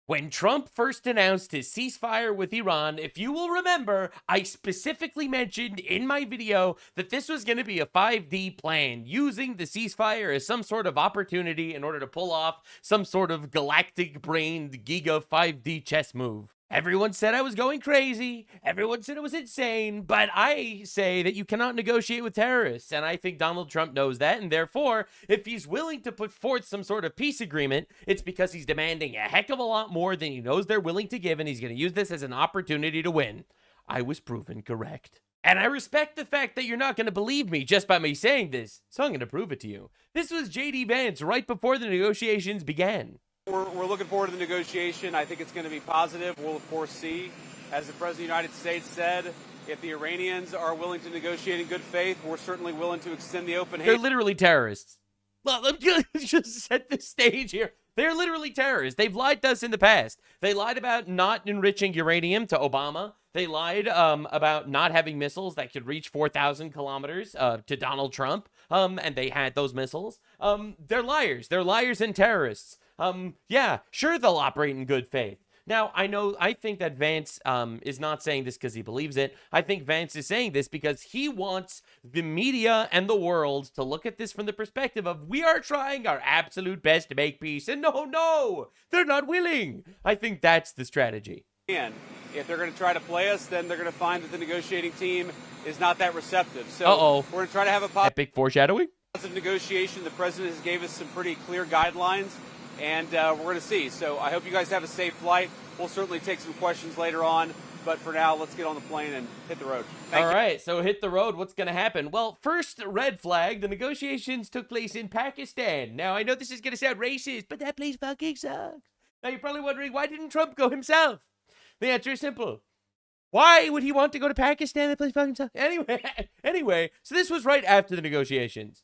When Trump first announced his ceasefire with Iran, if you will remember, I specifically mentioned in my video that this was going to be a 5D plan, using the ceasefire as some sort of opportunity in order to pull off some sort of galactic-brained Giga 5D chess move. Everyone said I was going crazy. Everyone said it was insane. But I say that you cannot negotiate with terrorists. And I think Donald Trump knows that. And therefore, if he's willing to put forth some sort of peace agreement, it's because he's demanding a heck of a lot more than he knows they're willing to give. And he's going to use this as an opportunity to win. I was proven correct. And I respect the fact that you're not going to believe me just by me saying this. So I'm going to prove it to you. This was J.D. Vance right before the negotiations began. We're looking forward to the negotiation. I think it's going to be positive. We'll, of course, see. As the President of the United States said, if the Iranians are willing to negotiate in good faith, we're certainly willing to extend the open hand. They're literally terrorists. Well, let me just set the stage here. They're literally terrorists. They've lied to us in the past. They lied about not enriching uranium to Obama. They lied about not having missiles that could reach 4,000 kilometers to Donald Trump. And they had those missiles. They're liars. They're liars and terrorists. Yeah, sure, they'll operate in good faith. Now, I think that Vance is not saying this because he believes it. I think Vance is saying this because he wants the media and the world to look at this from the perspective of, we are trying our absolute best to make peace. And no, they're not willing. I think that's the strategy. And if they're going to try to play us, then they're going to find that the negotiating team is not that receptive. So we're going to try to have a epic foreshadowing. Positive negotiation. The president has gave us some pretty clear guidelines. And we're going to see. So I hope you guys have a safe flight. We'll certainly take some questions later on. But for now, let's get on the plane and hit the road. All right, so hit the road. What's going to happen? Well, first, red flag. The negotiations took place in Pakistan. Now, I know this is going to sound racist, but that place fucking sucks. Now, you're probably wondering, why didn't Trump go himself? The answer is simple. Why would he want to go to Pakistan? That place fucking sucks. Anyway, so this was right after the negotiations.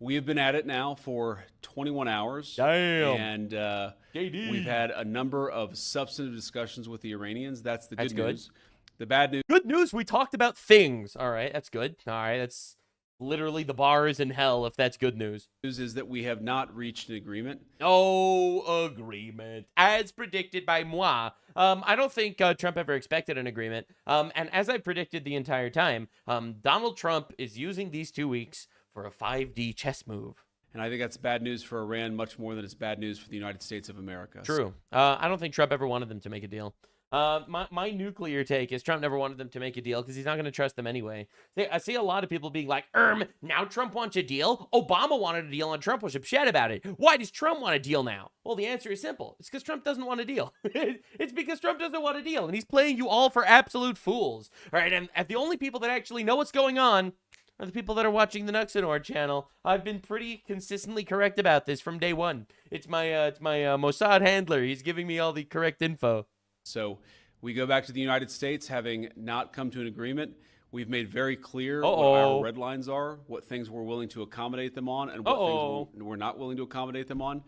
We have been at it now for 21 hours. Damn. And we've had a number of substantive discussions with the Iranians. That's the good news. The bad news. Good news, we talked about things. All right, that's good. All right, that's literally the bar is in hell if that's good news. News is that we have not reached an agreement. No agreement. As predicted by moi. I don't think Trump ever expected an agreement. And as I predicted the entire time, Donald Trump is using these 2 weeks for a 5D chess move. And I think that's bad news for Iran much more than it's bad news for the United States of America. True. I don't think Trump ever wanted them to make a deal. My nuclear take is Trump never wanted them to make a deal because he's not going to trust them anyway. I see a lot of people being like, now Trump wants a deal? Obama wanted a deal and Trump was upset about it. Why does Trump want a deal now? Well, the answer is simple. It's because Trump doesn't want a deal. It's because Trump doesn't want a deal, and he's playing you all for absolute fools. All right, and the only people that actually know what's going on are the people that are watching the Nuxanor channel. I've been pretty consistently correct about this from day one. It's my Mossad handler. He's giving me all the correct info. So we go back to the United States having not come to an agreement. We've made very clear what our red lines are, what things we're willing to accommodate them on, and what things we're not willing to accommodate them on.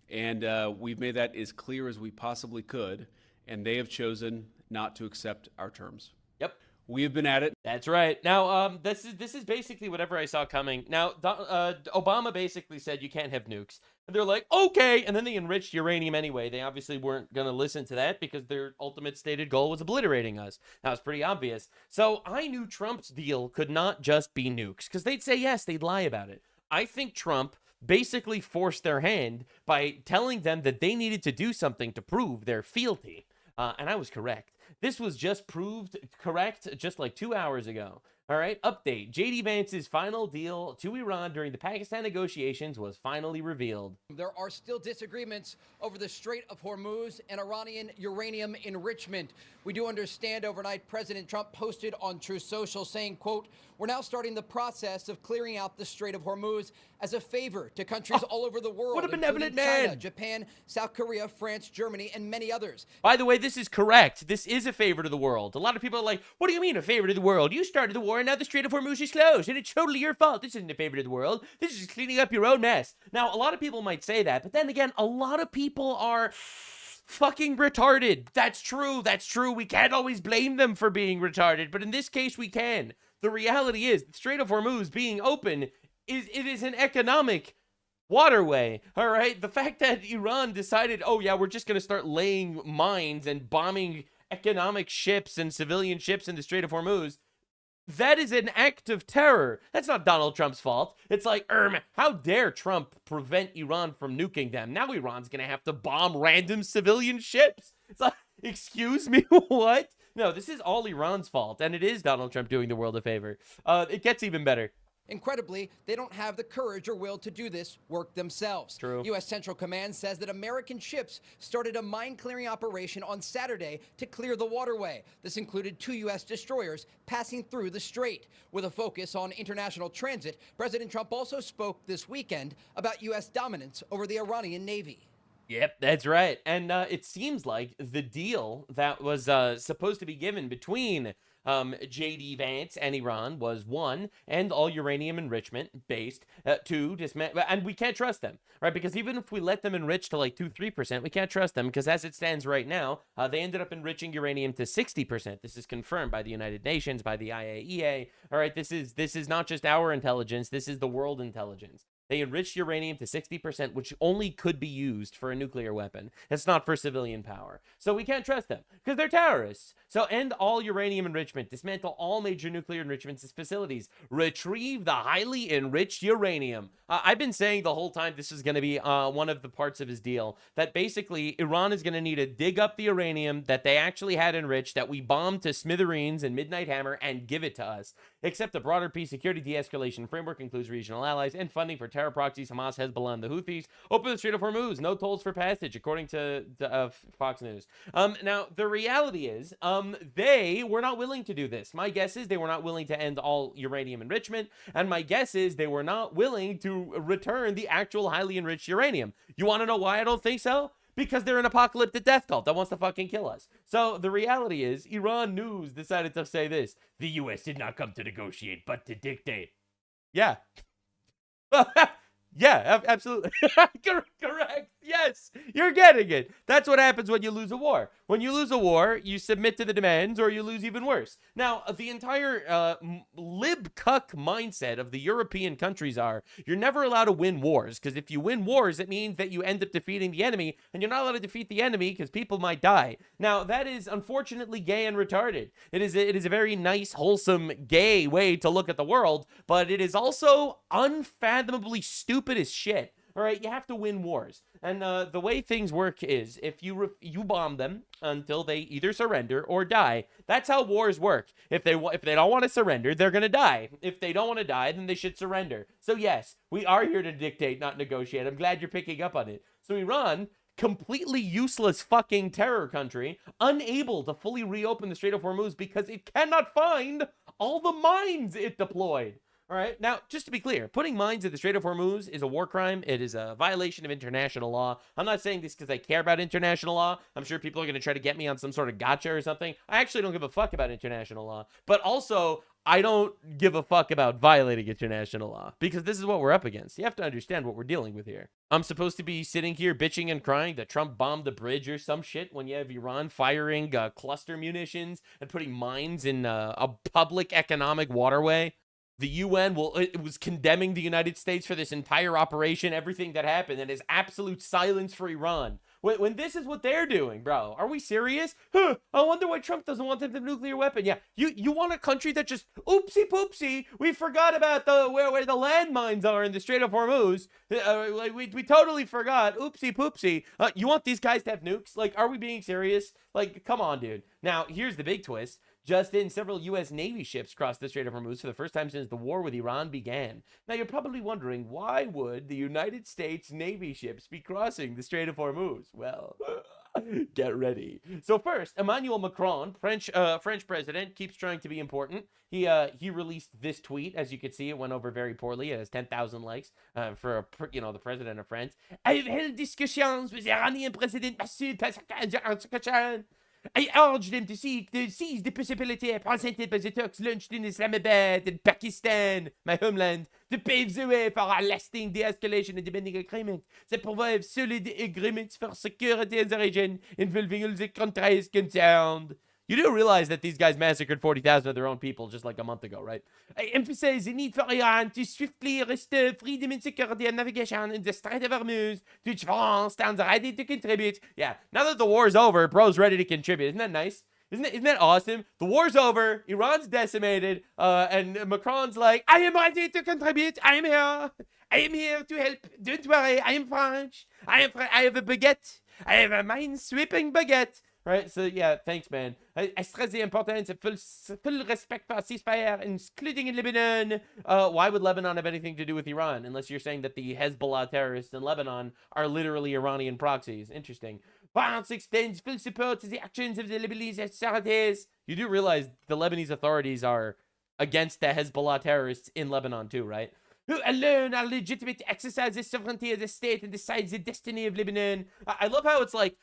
And we've made that as clear as we possibly could, and they have chosen not to accept our terms. Yep. We have been at it. That's right. Now, this is basically whatever I saw coming. Now, Obama basically said you can't have nukes. And they're like, okay. And then they enriched uranium anyway. They obviously weren't going to listen to that because their ultimate stated goal was obliterating us. That was pretty obvious. So I knew Trump's deal could not just be nukes because they'd say yes, they'd lie about it. I think Trump basically forced their hand by telling them that they needed to do something to prove their fealty. And I was correct. This was just proved correct just like 2 hours ago. All right, update. J.D. Vance's final deal to Iran during the Pakistan negotiations was finally revealed. There are still disagreements over the Strait of Hormuz and Iranian uranium enrichment. We do understand overnight President Trump posted on Truth Social saying, quote, "We're now starting the process of clearing out the Strait of Hormuz as a favor to countries all over the world, what a benevolent including China, man. Japan, South Korea, France, Germany, and many others." By the way, this is correct. This is a favor to the world. A lot of people are like, what do you mean a favor to the world? You started the war and now the Strait of Hormuz is closed and it's totally your fault. This isn't a favor to the world. This is just cleaning up your own mess. Now, a lot of people might say that, but then again, a lot of people are fucking retarded. That's true. That's true. We can't always blame them for being retarded, but in this case, we can. The reality is the Strait of Hormuz being open it is an economic waterway. All right. The fact that Iran decided, oh yeah, we're just going to start laying mines and bombing economic ships and civilian ships in the Strait of Hormuz, that is an act of terror. That's not Donald Trump's fault. It's like, how dare Trump prevent Iran from nuking them? Now Iran's going to have to bomb random civilian ships. It's like, excuse me, what? No, this is all Iran's fault, and it is Donald Trump doing the world a favor. It gets even better. Incredibly, they don't have the courage or will to do this work themselves. True. U.S. Central Command says that American ships started a mine-clearing operation on Saturday to clear the waterway. This included 2 U.S. destroyers passing through the strait. With a focus on international transit, President Trump also spoke this weekend about U.S. dominance over the Iranian Navy. Yep, that's right. And it seems like the deal that was supposed to be given between J.D. Vance and Iran was 1, end all uranium enrichment based, 2, dismantle, and we can't trust them, right? Because even if we let them enrich to like 2-3%, we can't trust them because as it stands right now, they ended up enriching uranium to 60%. This is confirmed by the United Nations, by the IAEA. All right, this is not just our intelligence, this is the world intelligence. They enriched uranium to 60%, which only could be used for a nuclear weapon. It's not for civilian power. So we can't trust them because they're terrorists. So end all uranium enrichment, dismantle all major nuclear enrichment facilities, retrieve the highly enriched uranium. I've been saying the whole time this is going to be one of the parts of his deal, that basically Iran is going to need to dig up the uranium that they actually had enriched, that we bombed to smithereens and Midnight Hammer, and give it to us. Except a broader peace security de-escalation framework includes regional allies and funding for terror proxies, Hamas, Hezbollah, and the Houthis. Open the Strait of Hormuz, no tolls for passage, according to Fox News. Now, the reality is, they were not willing to do this. My guess is they were not willing to end all uranium enrichment, and my guess is they were not willing to return the actual highly enriched uranium. You want to know why I don't think so? Because they're an apocalyptic death cult that wants to fucking kill us. So the reality is, Iran News decided to say this: the U.S. did not come to negotiate, but to dictate. Yeah. Yeah, absolutely. Correct. Yes, you're getting it. That's what happens when you lose a war. When you lose a war, you submit to the demands or you lose even worse. Now, the entire lib-cuck mindset of the European countries are, you're never allowed to win wars, because if you win wars, it means that you end up defeating the enemy, and you're not allowed to defeat the enemy because people might die. Now, that is unfortunately gay and retarded. It is a very nice, wholesome, gay way to look at the world, but it is also unfathomably stupid as shit. All right, you have to win wars. And the way things work is, if you bomb them until they either surrender or die. That's how wars work. If they don't want to surrender, they're going to die. If they don't want to die, then they should surrender. So yes, we are here to dictate, not negotiate. I'm glad you're picking up on it. So Iran, completely useless fucking terror country, unable to fully reopen the Strait of Hormuz because it cannot find all the mines it deployed. All right. Now, just to be clear, putting mines in the Strait of Hormuz is a war crime. It is a violation of international law. I'm not saying this because I care about international law. I'm sure people are going to try to get me on some sort of gotcha or something. I actually don't give a fuck about international law. But also, I don't give a fuck about violating international law because this is what we're up against. You have to understand what we're dealing with here. I'm supposed to be sitting here bitching and crying that Trump bombed the bridge or some shit when you have Iran firing cluster munitions and putting mines in a public economic waterway. The UN was condemning the United States for this entire operation, everything that happened, and is absolute silence for Iran. When this is what they're doing, bro, are we serious? I wonder why Trump doesn't want them to have a nuclear weapon. Yeah, you want a country that just, oopsie poopsie, we forgot about where the landmines are in the Strait of Hormuz. We totally forgot, oopsie poopsie. You want these guys to have nukes? Like, are we being serious? Like, come on, dude. Now, here's the big twist. Just in, several U.S. Navy ships crossed the Strait of Hormuz for the first time since the war with Iran began. Now, you're probably wondering, why would the United States Navy ships be crossing the Strait of Hormuz? Well, get ready. So first, Emmanuel Macron, French president, keeps trying to be important. He released this tweet. As you can see, it went over very poorly. It has 10,000 likes for the president of France. I've held discussions with the Iranian president Masoud. I urged them to seize the possibility presented by the talks launched in Islamabad and Pakistan, my homeland, to pave the way for a lasting de-escalation and demanding agreement that provides solid agreements for security in the region involving all the countries concerned. You do realize that these guys massacred 40,000 of their own people just like a month ago, right? I emphasize the need for Iran to swiftly restore freedom and security and navigation in the Strait of Hormuz, to which France stands ready to contribute. Yeah, now that the war's over, bro's ready to contribute. Isn't that nice? Isn't that awesome? The war's over, Iran's decimated, and Macron's like, I am ready to contribute. I am here. I am here to help. Don't worry. I am French. I have a baguette. I have a mind-sweeping baguette. Right? So, yeah, thanks, man. I stress the importance of full respect for ceasefire, including in Lebanon. Why would Lebanon have anything to do with Iran? Unless you're saying that the Hezbollah terrorists in Lebanon are literally Iranian proxies. Interesting. France extends full support to the actions of the Lebanese authorities. You do realize the Lebanese authorities are against the Hezbollah terrorists in Lebanon, too, right? Who alone are legitimate to exercise the sovereignty of the state and decide the destiny of Lebanon. I love how it's like,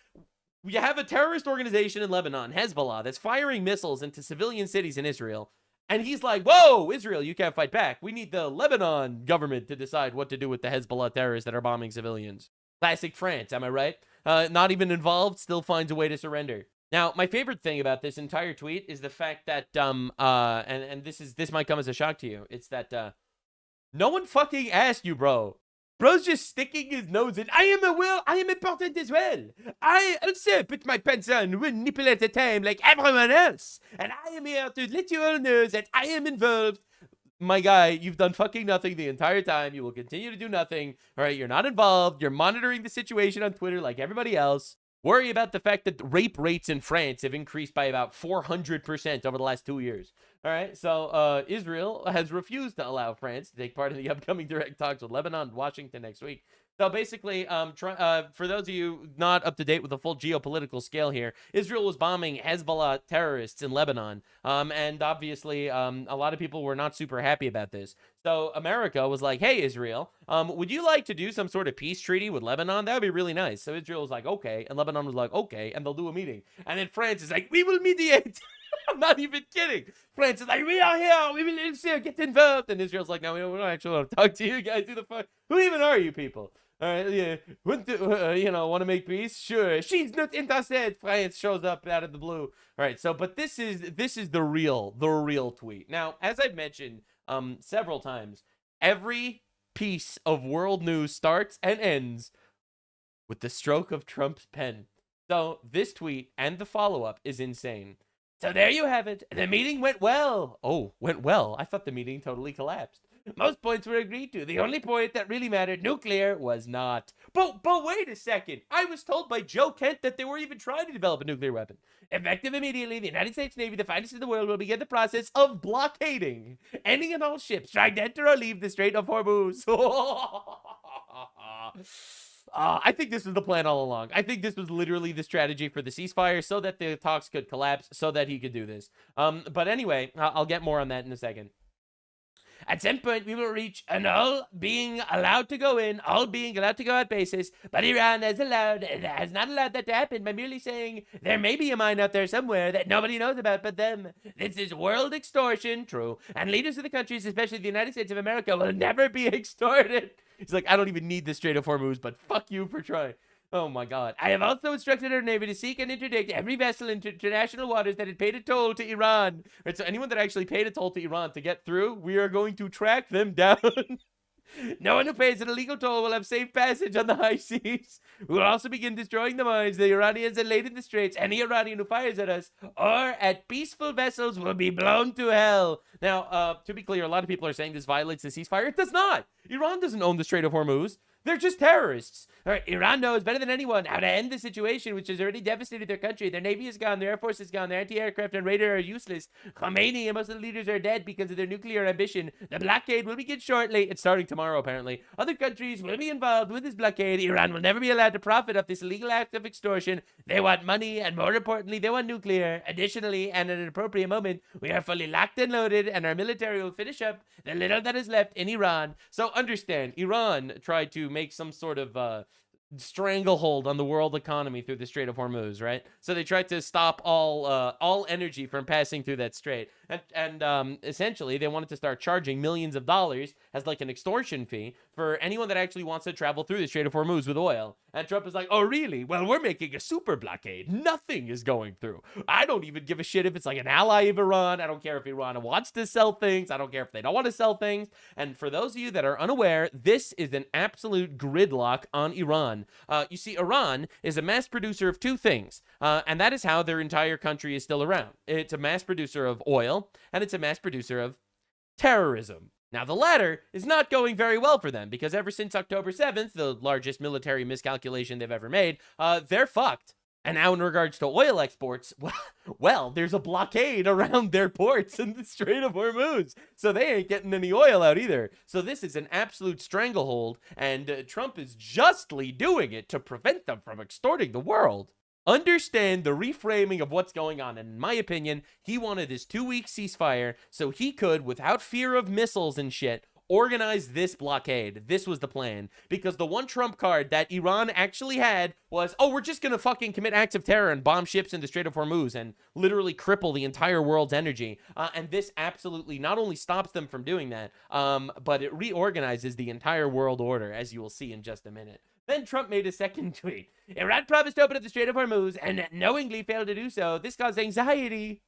you have a terrorist organization in Lebanon, Hezbollah, that's firing missiles into civilian cities in Israel. And he's like, whoa, Israel, you can't fight back. We need the Lebanon government to decide what to do with the Hezbollah terrorists that are bombing civilians. Classic France, am I right? Not even involved, still finds a way to surrender. Now, my favorite thing about this entire tweet is the fact that, and this might come as a shock to you. It's that, no one fucking asked you, bro. Bro's just sticking his nose in. I am important as well. I also put my pants on one nipple at a time like everyone else. And I am here to let you all know that I am involved. My guy, you've done fucking nothing the entire time. You will continue to do nothing. All right, you're not involved. You're monitoring the situation on Twitter like everybody else. Worry about the fact that rape rates in France have increased by about 400% over the last 2 years. All right, so Israel has refused to allow France to take part in the upcoming direct talks with Lebanon and Washington next week. So basically, for those of you not up to date with the full geopolitical scale here, Israel was bombing Hezbollah terrorists in Lebanon. And obviously, a lot of people were not super happy about this. So America was like, hey, Israel, would you like to do some sort of peace treaty with Lebanon? That would be really nice. So Israel was like, okay. And Lebanon was like, okay. And they'll do a meeting. And then France is like, we will mediate. I'm not even kidding. France is like, we are here. We will get involved. And Israel's like, no, we don't actually want to talk to you guys. Who the fuck? Who even are you people? All right, yeah. Want to make peace? Sure. She's not interested. France shows up out of the blue. All right, so, but this is the real tweet. Now, as I've mentioned several times, every piece of world news starts and ends with the stroke of Trump's pen. So this tweet and the follow-up is insane. So there you have it. The meeting went well. Oh, went well. I thought the meeting totally collapsed. Most points were agreed to. The only point that really mattered, nuclear, was not. But wait a second. I was told by Joe Kent that they were even trying to develop a nuclear weapon. Effective immediately, the United States Navy, the finest in the world, will begin the process of blockading any and all ships trying to enter or leave the Strait of Hormuz. I think this was the plan all along. I think this was literally the strategy for the ceasefire so that the talks could collapse, so that he could do this. But anyway, I'll get more on that in a second. At some point, we will reach an all being allowed to go in, all being allowed to go out basis, but Iran has not allowed that to happen by merely saying there may be a mine out there somewhere that nobody knows about but them. This is world extortion, true, and leaders of the countries, especially the United States of America, will never be extorted. He's like, I don't even need the Strait of Hormuz, but fuck you for trying. Oh my God. I have also instructed our Navy to seek and interdict every vessel into international waters that had paid a toll to Iran. Right, so anyone that actually paid a toll to Iran to get through, we are going to track them down. No one who pays an illegal toll will have safe passage on the high seas. We will also begin destroying the mines the Iranians have laid in the straits. Any Iranian who fires at us or at peaceful vessels will be blown to hell. Now, to be clear, a lot of people are saying this violates the ceasefire. It does not. Iran doesn't own the Strait of Hormuz. They're just terrorists. All right, Iran knows better than anyone how to end the situation, which has already devastated their country. Their navy is gone, their air force is gone, their anti-aircraft and radar are useless. Khomeini and most of the leaders are dead because of their nuclear ambition. The blockade will begin shortly. It's starting tomorrow, apparently. Other countries will be involved with this blockade. Iran will never be allowed to profit off this illegal act of extortion. They want money, and more importantly, they want nuclear. Additionally, and at an appropriate moment, we are fully locked and loaded, and our military will finish up the little that is left in Iran. So understand, Iran tried to make some sort of stranglehold on the world economy through the Strait of Hormuz, right? So they tried to stop all energy from passing through that strait. And essentially, they wanted to start charging millions of dollars as like an extortion fee for anyone that actually wants to travel through the Strait of Hormuz with oil. And Trump is like, oh, really? Well, we're making a super blockade. Nothing is going through. I don't even give a shit if it's like an ally of Iran. I don't care if Iran wants to sell things. I don't care if they don't want to sell things. And for those of you that are unaware, this is an absolute gridlock on Iran. You see, Iran is a mass producer of two things, and that is how their entire country is still around. It's a mass producer of oil, and it's a mass producer of terrorism. Now, the latter is not going very well for them because ever since October 7th, the largest military miscalculation they've ever made, they're fucked. And now in regards to oil exports, well, there's a blockade around their ports in the Strait of Hormuz. So they ain't getting any oil out either. So this is an absolute stranglehold, and Trump is justly doing it to prevent them from extorting the world. Understand the reframing of what's going on. And in my opinion, he wanted this 2-week ceasefire so he could, without fear of missiles and shit, organize this blockade. This was the plan. Because the one trump card that Iran actually had was, oh, we're just going to fucking commit acts of terror and bomb ships in the Strait of Hormuz and literally cripple the entire world's energy. And this absolutely not only stops them from doing that, but it reorganizes the entire world order, as you will see in just a minute. Then Trump made a second tweet. Iran promised to open up the Strait of Hormuz and knowingly failed to do so. This caused anxiety,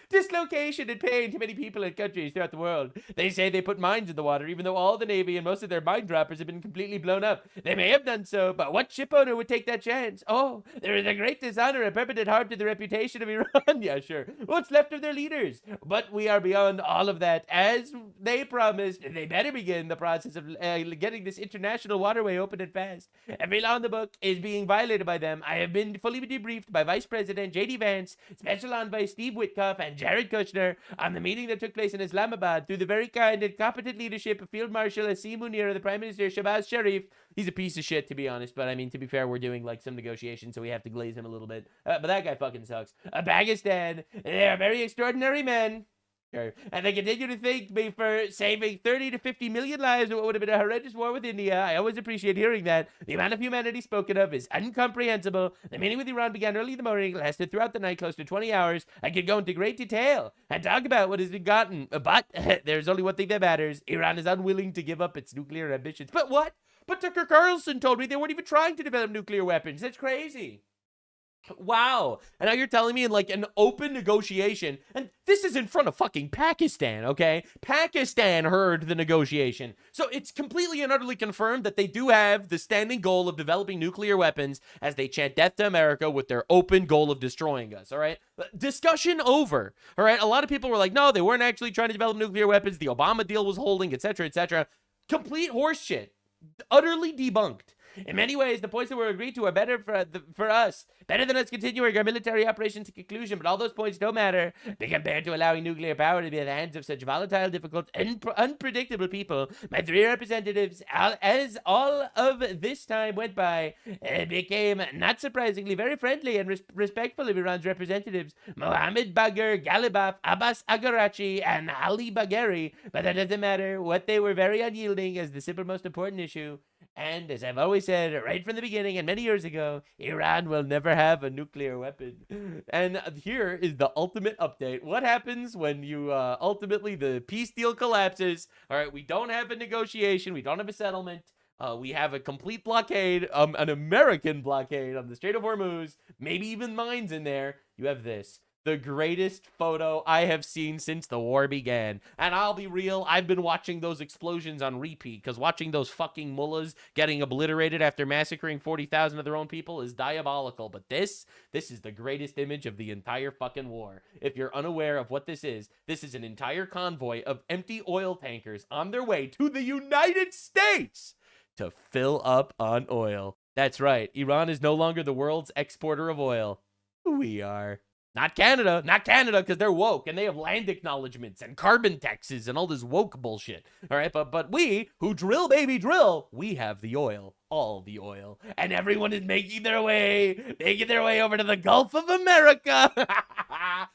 dislocation and pain to many people and countries throughout the world. They say they put mines in the water, even though all the Navy and most of their mine droppers have been completely blown up. They may have done so, but what ship owner would take that chance? Oh, there is a great dishonor and permanent harm to the reputation of Iran. Yeah, sure. What's left of their leaders? But we are beyond all of that. As they promised, they better begin the process of getting this international waterway open and fast. Every law in the book is being violated by them. I have been fully debriefed by Vice President J.D. Vance, Special Envoy Steve Witkoff, and Jared Kushner on the meeting that took place in Islamabad through the very kind and competent leadership of Field Marshal Asim Munir and the Prime Minister Shahbaz Sharif. He's a piece of shit, to be honest, but I mean, to be fair, we're doing like some negotiations, so we have to glaze him a little bit. But that guy fucking sucks. Pakistan, they are very extraordinary men. And they continue to thank me for saving 30 to 50 million lives in what would have been a horrendous war with India. I always appreciate hearing that. The amount of humanity spoken of is incomprehensible. The meeting with Iran began early in the morning, lasted throughout the night, close to 20 hours. I could go into great detail and talk about what has been gotten. But there's only one thing that matters. Iran is unwilling to give up its nuclear ambitions. But what? But Tucker Carlson told me they weren't even trying to develop nuclear weapons. That's crazy. Wow. And now you're telling me in like an open negotiation, and this is in front of fucking Pakistan, okay? Pakistan heard the negotiation. So it's completely and utterly confirmed that they do have the standing goal of developing nuclear weapons as they chant death to America with their open goal of destroying us, all right? Discussion over, all right? A lot of people were like, no, they weren't actually trying to develop nuclear weapons. The Obama deal was holding, etc., etc. Complete horseshit. Utterly debunked. In many ways, the points that were agreed to are better for us. Better than us continuing our military operation to conclusion, but all those points don't matter. Be compared to allowing nuclear power to be in the hands of such volatile, difficult, and unpredictable people. My 3 representatives, as all of this time went by, became, not surprisingly, very friendly and respectful of Iran's representatives. Mohammed Bagher Ghalibaf, Abbas Agarachi, and Ali Bagheri. But that doesn't matter. What they were very unyielding as the simple most important issue. And as I've always said right from the beginning and many years ago, Iran will never have a nuclear weapon. And here is the ultimate update. What happens when you ultimately the peace deal collapses? All right, we don't have a negotiation. We don't have a settlement. We have a complete blockade, an American blockade on the Strait of Hormuz, maybe even mines in there. You have this. The greatest photo I have seen since the war began. And I'll be real, I've been watching those explosions on repeat, because watching those fucking mullahs getting obliterated after massacring 40,000 of their own people is diabolical. But this is the greatest image of the entire fucking war. If you're unaware of what this is an entire convoy of empty oil tankers on their way to the United States to fill up on oil. That's right, Iran is no longer the world's exporter of oil. We are. Not Canada, because they're woke and they have land acknowledgements and carbon taxes and all this woke bullshit. All right, but we, who drill, baby, drill, we have the oil, all the oil, and everyone is making their way over to the Gulf of America. I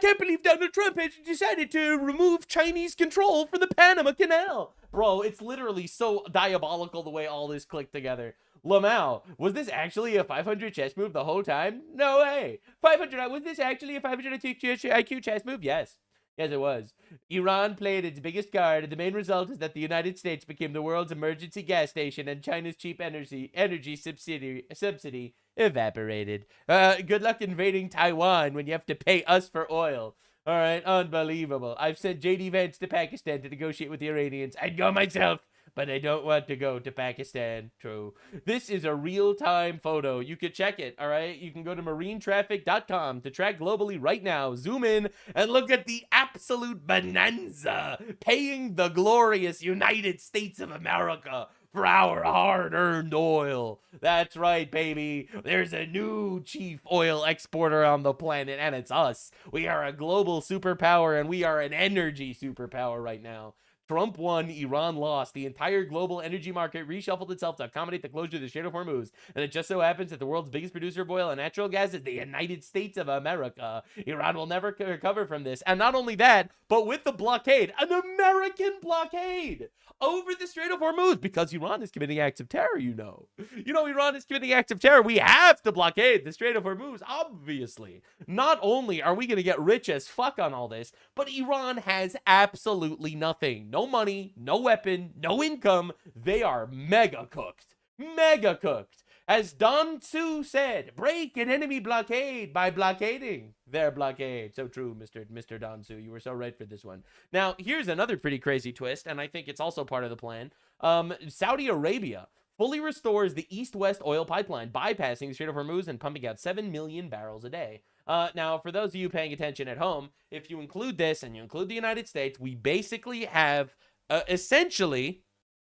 can't believe Donald Trump has decided to remove Chinese control for the Panama Canal. Bro, it's literally so diabolical the way all this clicked together. Lamau, was this actually a 500 chess move the whole time? No way. 500, was this actually a 500 IQ chess move? Yes. Yes, it was. Iran played its biggest card, and the main result is that the United States became the world's emergency gas station, and China's cheap energy subsidy evaporated. Good luck invading Taiwan when you have to pay us for oil. All right, unbelievable. I've sent J.D. Vance to Pakistan to negotiate with the Iranians. I'd go myself, but I don't want to go to Pakistan. True. This is a real-time photo. You could check it, all right? You can go to marinetraffic.com to track globally right now. Zoom in and look at the absolute bonanza paying the glorious United States of America for our hard-earned oil. That's right, baby. There's a new chief oil exporter on the planet, and it's us. We are a global superpower, and we are an energy superpower right now. Trump won, Iran lost. The entire global energy market reshuffled itself to accommodate the closure of the Strait of Hormuz. And it just so happens that the world's biggest producer of oil and natural gas is the United States of America. Iran will never recover from this. And not only that, but with the blockade, an American blockade over the Strait of Hormuz, because Iran is committing acts of terror, you know. Iran is committing acts of terror. We have to blockade the Strait of Hormuz, obviously. Not only are we going to get rich as fuck on all this, but Iran has absolutely nothing. No money, no weapon, no income. They are mega cooked. Mega cooked. As Don Tzu said, break an enemy blockade by blockading their blockade. So true, Mr. Don Tzu. You were so right for this one. Now, here's another pretty crazy twist, and I think it's also part of the plan. Saudi Arabia fully restores the east-west oil pipeline, bypassing the Strait of Hormuz and pumping out 7 million barrels a day. Now, for those of you paying attention at home, if you include this and you include the United States, we basically have essentially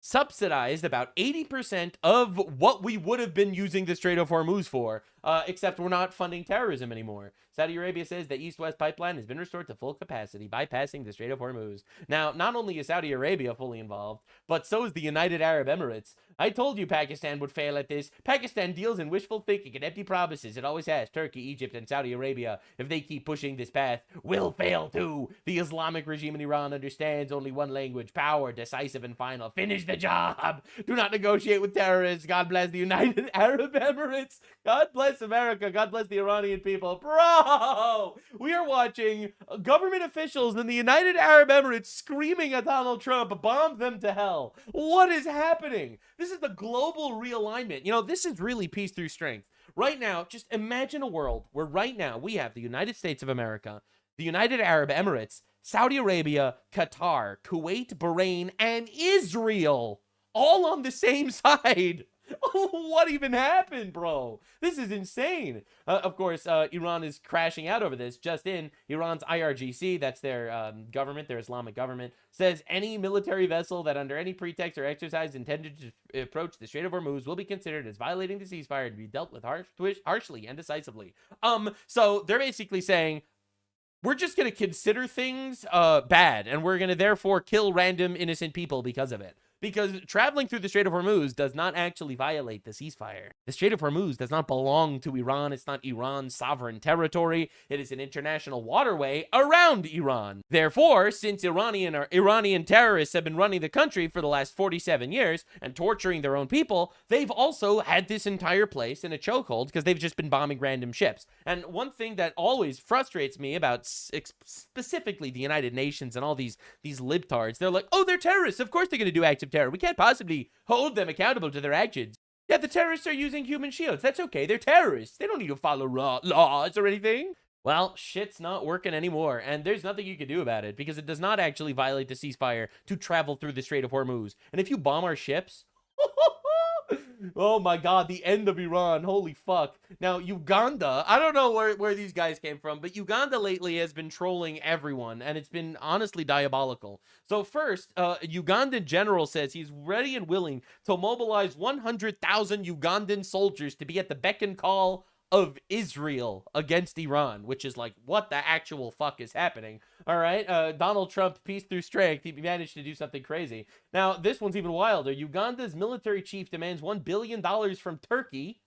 subsidized about 80% of what we would have been using the Strait of Hormuz for, except we're not funding terrorism anymore. Saudi Arabia says the east-west pipeline has been restored to full capacity, bypassing the Strait of Hormuz. Now, not only is Saudi Arabia fully involved, but so is the United Arab Emirates. I told you Pakistan would fail at this. Pakistan deals in wishful thinking and empty promises. It always has. Turkey, Egypt, and Saudi Arabia, if they keep pushing this path, will fail too. The Islamic regime in Iran understands only one language: power, decisive and final. Finish the job. Do not negotiate with terrorists. God bless the United Arab Emirates. God bless America. God bless the Iranian people. Bro, we are watching government officials in the United Arab Emirates screaming at Donald Trump, bomb them to hell. What is happening? This is the global realignment. This is really peace through strength. Right now, just imagine a world where right now we have the United States of America, the United Arab Emirates, Saudi Arabia, Qatar, Kuwait, Bahrain, and Israel all on the same side. What even happened, bro? This is insane. Of course, Iran is crashing out over this. Just in, Iran's IRGC, that's their government, their Islamic government, says any military vessel that under any pretext or exercise intended to approach the Strait of Hormuz will be considered as violating the ceasefire and be dealt with harshly and decisively. So they're basically saying, we're just going to consider things bad, and we're going to therefore kill random innocent people because of it. Because traveling through the Strait of Hormuz does not actually violate the ceasefire. The Strait of Hormuz does not belong to Iran. It's not Iran's sovereign territory. It is an international waterway around Iran. Therefore, since Iranian terrorists have been running the country for the last 47 years and torturing their own people, they've also had this entire place in a chokehold because they've just been bombing random ships. And one thing that always frustrates me about specifically the United Nations and all these libtards, they're like, oh, they're terrorists. Of course they're going to do acts of terror. We can't possibly hold them accountable to their actions. Yeah, the terrorists are using human shields. That's okay. They're terrorists. They don't need to follow laws or anything. Well, shit's not working anymore, and there's nothing you can do about it because it does not actually violate the ceasefire to travel through the Strait of Hormuz. And if you bomb our ships, oh my god, the end of Iran. Holy fuck. Now, Uganda, I don't know where these guys came from, but Uganda lately has been trolling everyone, and it's been honestly diabolical. So first, Ugandan general says he's ready and willing to mobilize 100,000 Ugandan soldiers to be at the beck and call of Israel against Iran, which is like, what the actual fuck is happening? All right, Donald Trump, peace through strength, he managed to do something crazy. Now, this one's even wilder. Uganda's military chief demands $1 billion from Turkey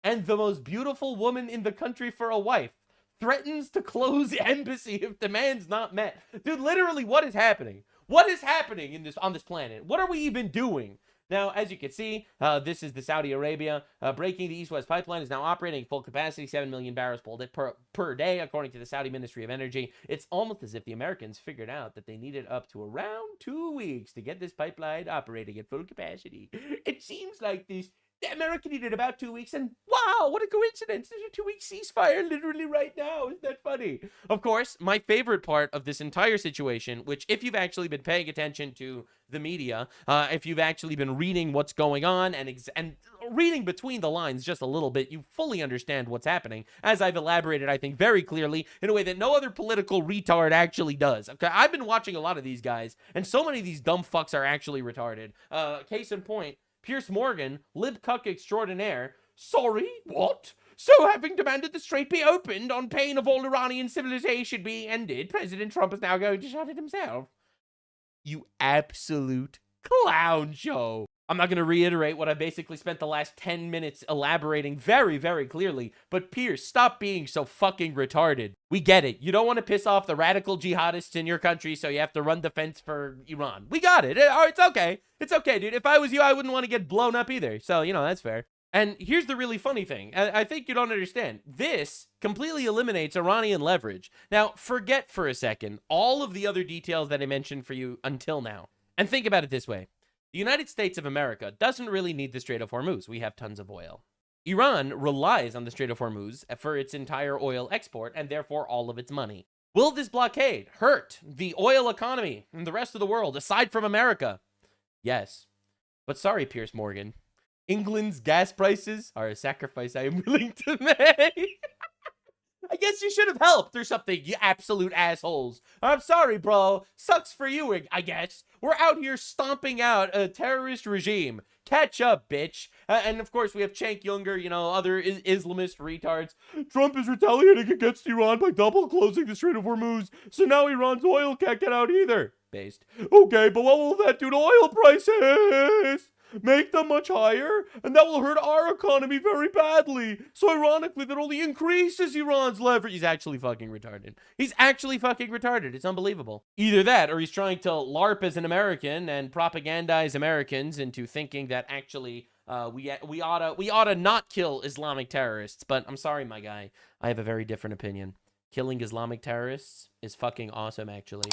and the most beautiful woman in the country for a wife. Threatens to close embassy if demands not met. Dude, literally, what is happening? What is happening on this planet? What are we even doing? Now, as you can see, this is the Saudi Arabia breaking the East-West pipeline is now operating at full capacity, 7 million barrels per day, according to the Saudi Ministry of Energy. It's almost as if the Americans figured out that they needed up to around 2 weeks to get this pipeline operating at full capacity. It seems like the America needed about 2 weeks, and wow, what a coincidence. There's a 2-week ceasefire literally right now. Isn't that funny? Of course, my favorite part of this entire situation, which if you've actually been paying attention to the media, if you've actually been reading what's going on and reading between the lines just a little bit, you fully understand what's happening, as I've elaborated, I think, very clearly in a way that no other political retard actually does. Okay, I've been watching a lot of these guys, and so many of these dumb fucks are actually retarded. Case in point, Piers Morgan, lib cuck extraordinaire. Sorry, what? So having demanded the strait be opened on pain of all Iranian civilization being ended, President Trump is now going to shut it himself. You absolute clown show. I'm not going to reiterate what I basically spent the last 10 minutes elaborating very, very clearly, but Piers, stop being so fucking retarded. We get it. You don't want to piss off the radical jihadists in your country, so you have to run defense for Iran. We got it. It's okay. It's okay, dude. If I was you, I wouldn't want to get blown up either. So, you know, that's fair. And here's the really funny thing. I think you don't understand. This completely eliminates Iranian leverage. Now, forget for a second all of the other details that I mentioned for you until now. And think about it this way. The United States of America doesn't really need the Strait of Hormuz. We have tons of oil. Iran relies on the Strait of Hormuz for its entire oil export and therefore all of its money. Will this blockade hurt the oil economy and the rest of the world aside from America? Yes. But sorry, Piers Morgan. England's gas prices are a sacrifice I am willing to make. I guess you should have helped or something, you absolute assholes. I'm sorry, bro. Sucks for you, I guess. We're out here stomping out a terrorist regime. Catch up, bitch. And of course, we have Cenk Uygur, you know, other Islamist retards. Trump is retaliating against Iran by double closing the Strait of Hormuz, so now Iran's oil can't get out either. Based. Okay, but what will that do to oil prices? Make them much higher, and that will hurt our economy very badly. So ironically, that only increases Iran's leverage. He's actually fucking retarded. He's actually fucking retarded. It's unbelievable. Either that, or he's trying to LARP as an American and propagandize Americans into thinking that actually we ought to not kill Islamic terrorists. But I'm sorry, my guy. I have a very different opinion. Killing Islamic terrorists is fucking awesome, actually.